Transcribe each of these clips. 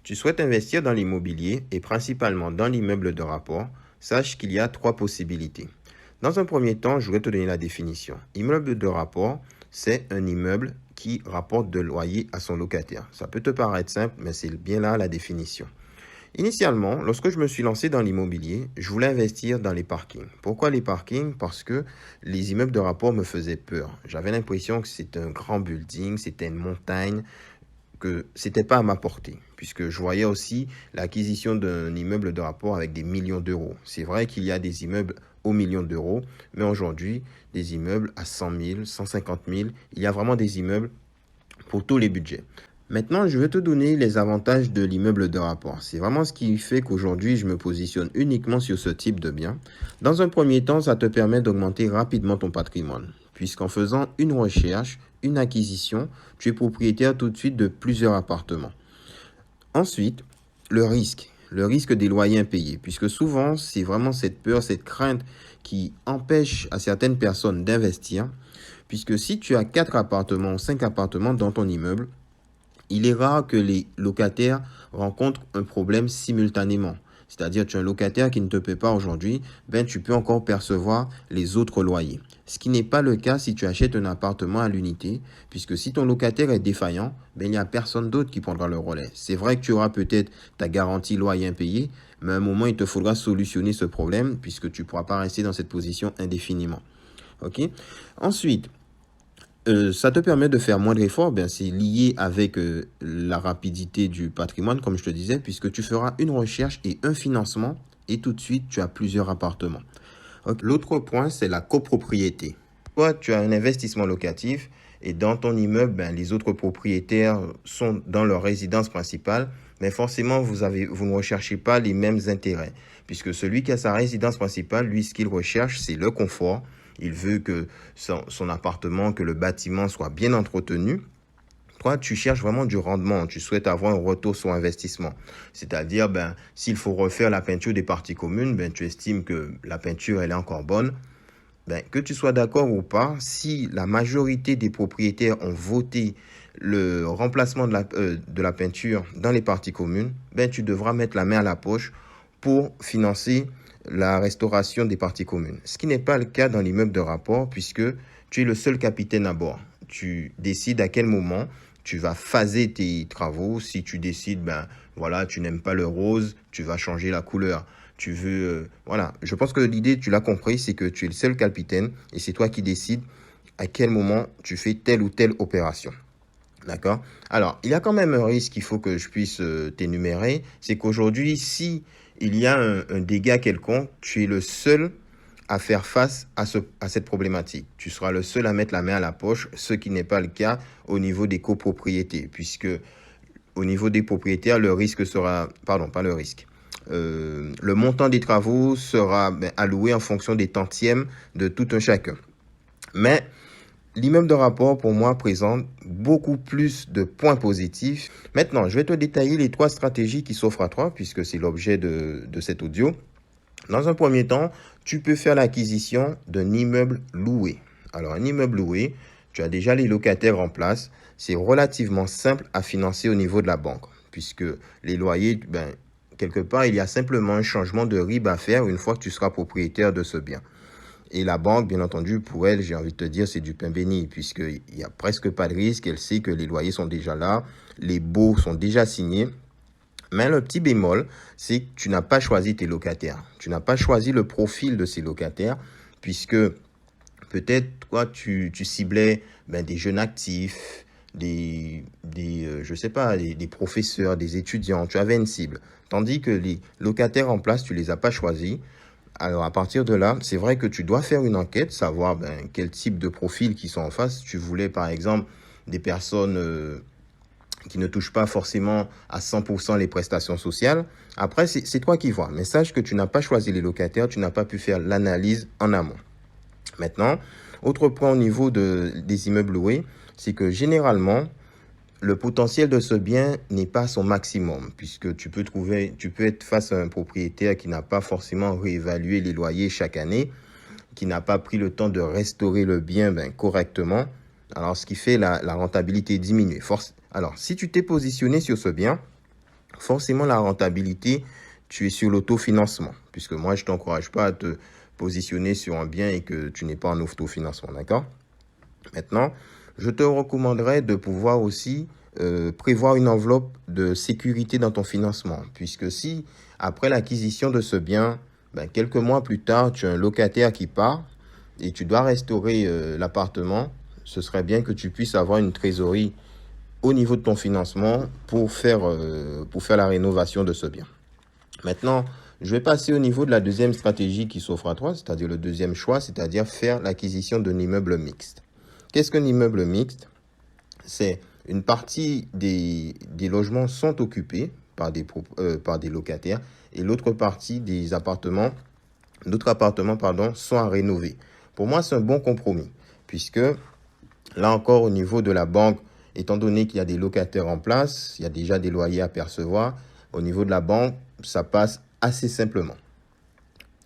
Tu souhaites investir dans l'immobilier et principalement dans l'immeuble de rapport, sache qu'il y a trois possibilités. Dans un premier temps, je vais te donner la définition. Immeuble de rapport, c'est un immeuble qui rapporte de loyer à son locataire. Ça peut te paraître simple, mais c'est bien là la définition. Initialement, lorsque je me suis lancé dans l'immobilier, je voulais investir dans les parkings. Pourquoi les parkings? Parce que les immeubles de rapport me faisaient peur. J'avais l'impression que c'était un grand building, c'était une montagne, que c'était pas à ma portée, puisque je voyais aussi l'acquisition d'un immeuble de rapport avec des millions d'euros. C'est vrai qu'il y a des immeubles aux millions d'euros, mais aujourd'hui, des immeubles à 100 000, 150 000, il y a vraiment des immeubles pour tous les budgets. Maintenant, je vais te donner les avantages de l'immeuble de rapport. C'est vraiment ce qui fait qu'aujourd'hui, je me positionne uniquement sur ce type de bien. Dans un premier temps, ça te permet d'augmenter rapidement ton patrimoine, puisqu'en faisant une recherche, une acquisition, tu es propriétaire tout de suite de plusieurs appartements. Ensuite, le risque des loyers impayés, puisque souvent, c'est vraiment cette peur, cette crainte qui empêche à certaines personnes d'investir, puisque si tu as 4 appartements ou 5 appartements dans ton immeuble, il est rare que les locataires rencontrent un problème simultanément. C'est-à-dire, tu as un locataire qui ne te paie pas aujourd'hui, ben tu peux encore percevoir les autres loyers. Ce qui n'est pas le cas si tu achètes un appartement à l'unité, puisque si ton locataire est défaillant, ben il n'y a personne d'autre qui prendra le relais. C'est vrai que tu auras peut-être ta garantie loyer impayé, mais à un moment, il te faudra solutionner ce problème, puisque tu ne pourras pas rester dans cette position indéfiniment. Ok? Ensuite, ça te permet de faire moins d'efforts, ben, c'est lié avec la rapidité du patrimoine, comme je te disais, puisque tu feras une recherche et un financement et tout de suite, tu as plusieurs appartements. Okay. L'autre point, c'est la copropriété. Toi, tu as un investissement locatif et dans ton immeuble, ben, les autres propriétaires sont dans leur résidence principale, mais forcément, vous ne recherchez pas les mêmes intérêts, puisque celui qui a sa résidence principale, lui, ce qu'il recherche, c'est le confort. Il veut que son appartement, que le bâtiment soit bien entretenu. Toi, tu cherches vraiment du rendement. Tu souhaites avoir un retour sur investissement. C'est-à-dire, ben, s'il faut refaire la peinture des parties communes, ben, tu estimes que la peinture, elle est encore bonne. Ben, que tu sois d'accord ou pas, si la majorité des propriétaires ont voté le remplacement de la peinture dans les parties communes, ben, tu devras mettre la main à la poche pour financer la restauration des parties communes. Ce qui n'est pas le cas dans l'immeuble de rapport puisque tu es le seul capitaine à bord. Tu décides à quel moment tu vas phaser tes travaux. Si tu décides, ben voilà, tu n'aimes pas le rose, tu vas changer la couleur. Tu veux, voilà. Je pense que l'idée, tu l'as compris, c'est que tu es le seul capitaine et c'est toi qui décides à quel moment tu fais telle ou telle opération. D'accord? Alors, il y a quand même un risque qu'il faut que je puisse t'énumérer. C'est qu'aujourd'hui, si il y a un dégât quelconque, tu es le seul à faire face à cette problématique. Tu seras le seul à mettre la main à la poche, ce qui n'est pas le cas au niveau des copropriétés, puisque au niveau des propriétaires, le risque sera... Pardon, pas le risque. Le montant des travaux sera alloué en fonction des tantièmes de tout un chacun. Mais l'immeuble de rapport, pour moi, présente beaucoup plus de points positifs. Maintenant, je vais te détailler les 3 stratégies qui s'offrent à toi, puisque c'est l'objet de cet audio. Dans un premier temps, tu peux faire l'acquisition d'un immeuble loué. Alors, un immeuble loué, tu as déjà les locataires en place. C'est relativement simple à financer au niveau de la banque, puisque les loyers, quelque part, il y a simplement un changement de RIB à faire une fois que tu seras propriétaire de ce bien. Et la banque, bien entendu, pour elle, j'ai envie de te dire, c'est du pain béni, puisqu'il n'y a presque pas de risque. Elle sait que les loyers sont déjà là, les baux sont déjà signés. Mais le petit bémol, c'est que tu n'as pas choisi tes locataires. Tu n'as pas choisi le profil de ces locataires, puisque peut-être toi, tu ciblais des jeunes actifs, des professeurs, des étudiants. Tu avais une cible. Tandis que les locataires en place, tu ne les as pas choisis. Alors, à partir de là, c'est vrai que tu dois faire une enquête, savoir quel type de profil qui sont en face. Tu voulais, par exemple, des personnes qui ne touchent pas forcément à 100% les prestations sociales. Après, c'est toi qui vois. Mais sache que tu n'as pas choisi les locataires, tu n'as pas pu faire l'analyse en amont. Maintenant, autre point au niveau des immeubles loués, c'est que généralement, le potentiel de ce bien n'est pas à son maximum, puisque tu peux être face à un propriétaire qui n'a pas forcément réévalué les loyers chaque année, qui n'a pas pris le temps de restaurer le bien correctement. Alors, ce qui fait la rentabilité diminuer. Alors, si tu t'es positionné sur ce bien, forcément la rentabilité, tu es sur l'autofinancement, puisque moi, je ne t'encourage pas à te positionner sur un bien et que tu n'es pas en autofinancement, d'accord? Maintenant, je te recommanderais de pouvoir aussi prévoir une enveloppe de sécurité dans ton financement, puisque si, après l'acquisition de ce bien, quelques mois plus tard, tu as un locataire qui part et tu dois restaurer l'appartement, ce serait bien que tu puisses avoir une trésorerie au niveau de ton financement pour faire la rénovation de ce bien. Maintenant, je vais passer au niveau de la deuxième stratégie qui s'offre à toi, c'est-à-dire le deuxième choix, c'est-à-dire faire l'acquisition d'un immeuble mixte. Qu'est-ce qu'un immeuble mixte? C'est une partie des logements sont occupés par des locataires et l'autre partie des appartements, d'autres appartements, sont à rénover. Pour moi, c'est un bon compromis, puisque là encore, au niveau de la banque, étant donné qu'il y a des locataires en place, il y a déjà des loyers à percevoir, au niveau de la banque, ça passe assez simplement.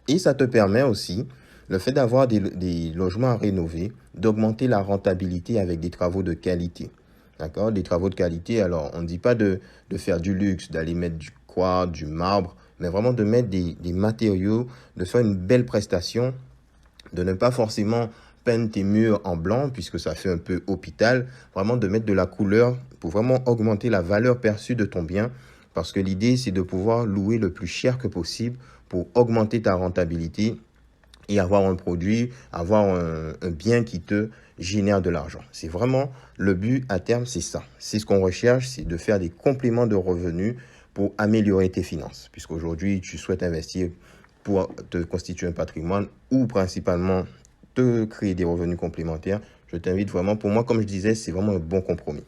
Et ça te permet aussi, le fait d'avoir des logements à rénover, d'augmenter la rentabilité avec des travaux de qualité. D'accord? Des travaux de qualité, alors on ne dit pas de faire du luxe, d'aller mettre du quartz, du marbre, mais vraiment de mettre des matériaux, de faire une belle prestation, de ne pas forcément peindre tes murs en blanc, puisque ça fait un peu hôpital, vraiment de mettre de la couleur pour vraiment augmenter la valeur perçue de ton bien, parce que l'idée, c'est de pouvoir louer le plus cher que possible pour augmenter ta rentabilité et avoir un produit, avoir un bien qui te génère de l'argent. C'est vraiment le but à terme, c'est ça. C'est ce qu'on recherche, c'est de faire des compléments de revenus pour améliorer tes finances. Puisqu'aujourd'hui, tu souhaites investir pour te constituer un patrimoine ou principalement te créer des revenus complémentaires. Je t'invite vraiment, pour moi, comme je disais, c'est vraiment un bon compromis.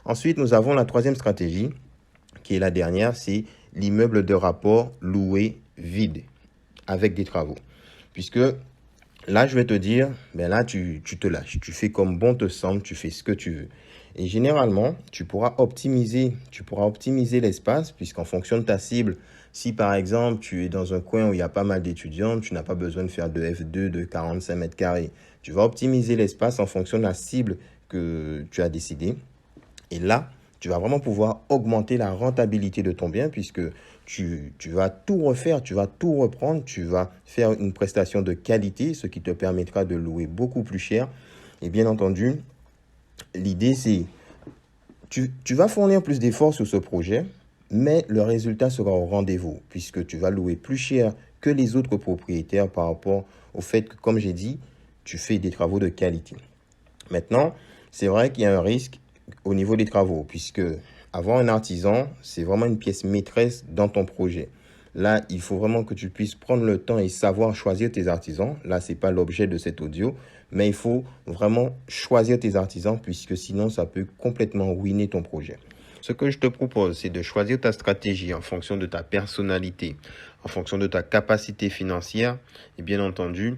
Ensuite, nous avons la troisième stratégie, qui est la dernière, c'est l'immeuble de rapport loué vide avec des travaux. Puisque là, je vais te dire, là, tu te lâches. Tu fais comme bon te semble, tu fais ce que tu veux. Et généralement, tu pourras optimiser l'espace, puisqu'en fonction de ta cible, si par exemple, tu es dans un coin où il y a pas mal d'étudiants, tu n'as pas besoin de faire de F2 de 45 mètres carrés. Tu vas optimiser l'espace en fonction de la cible que tu as décidé. Et là, tu vas vraiment pouvoir augmenter la rentabilité de ton bien, puisque tu vas tout refaire, tu vas tout reprendre, tu vas faire une prestation de qualité, ce qui te permettra de louer beaucoup plus cher. Et bien entendu, l'idée c'est, tu vas fournir plus d'efforts sur ce projet, mais le résultat sera au rendez-vous, puisque tu vas louer plus cher que les autres propriétaires par rapport au fait que, comme j'ai dit, tu fais des travaux de qualité. Maintenant, c'est vrai qu'il y a un risque au niveau des travaux, puisque avoir un artisan, c'est vraiment une pièce maîtresse dans ton projet. Là, il faut vraiment que tu puisses prendre le temps et savoir choisir tes artisans. Là, ce n'est pas l'objet de cet audio, mais il faut vraiment choisir tes artisans, puisque sinon, ça peut complètement ruiner ton projet. Ce que je te propose, c'est de choisir ta stratégie en fonction de ta personnalité, en fonction de ta capacité financière et bien entendu,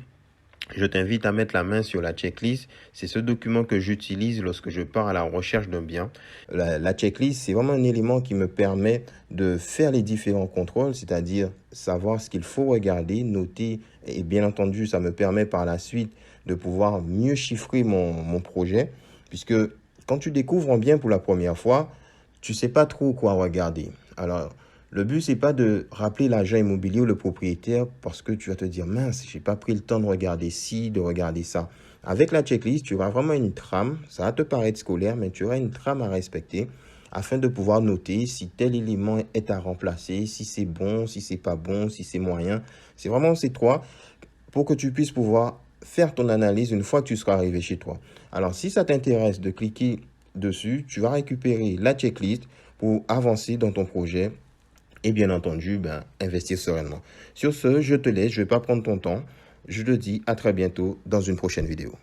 je t'invite à mettre la main sur la checklist. C'est ce document que j'utilise lorsque je pars à la recherche d'un bien. La checklist, c'est vraiment un élément qui me permet de faire les différents contrôles, c'est-à-dire savoir ce qu'il faut regarder, noter. Et bien entendu, ça me permet par la suite de pouvoir mieux chiffrer mon projet. Puisque quand tu découvres un bien pour la première fois, tu ne sais pas trop quoi regarder. Alors, le but, c'est pas de rappeler l'agent immobilier ou le propriétaire parce que tu vas te dire, mince, j'ai pas pris le temps de regarder ci, de regarder ça. Avec la checklist, tu auras vraiment une trame. Ça va te paraître scolaire, mais tu auras une trame à respecter afin de pouvoir noter si tel élément est à remplacer, si c'est bon, si c'est pas bon, si c'est moyen. C'est vraiment ces trois pour que tu puisses pouvoir faire ton analyse une fois que tu seras arrivé chez toi. Alors, si ça t'intéresse de cliquer dessus, tu vas récupérer la checklist pour avancer dans ton projet et bien entendu, investir sereinement. Sur ce, je te laisse, je ne vais pas prendre ton temps. Je te dis à très bientôt dans une prochaine vidéo.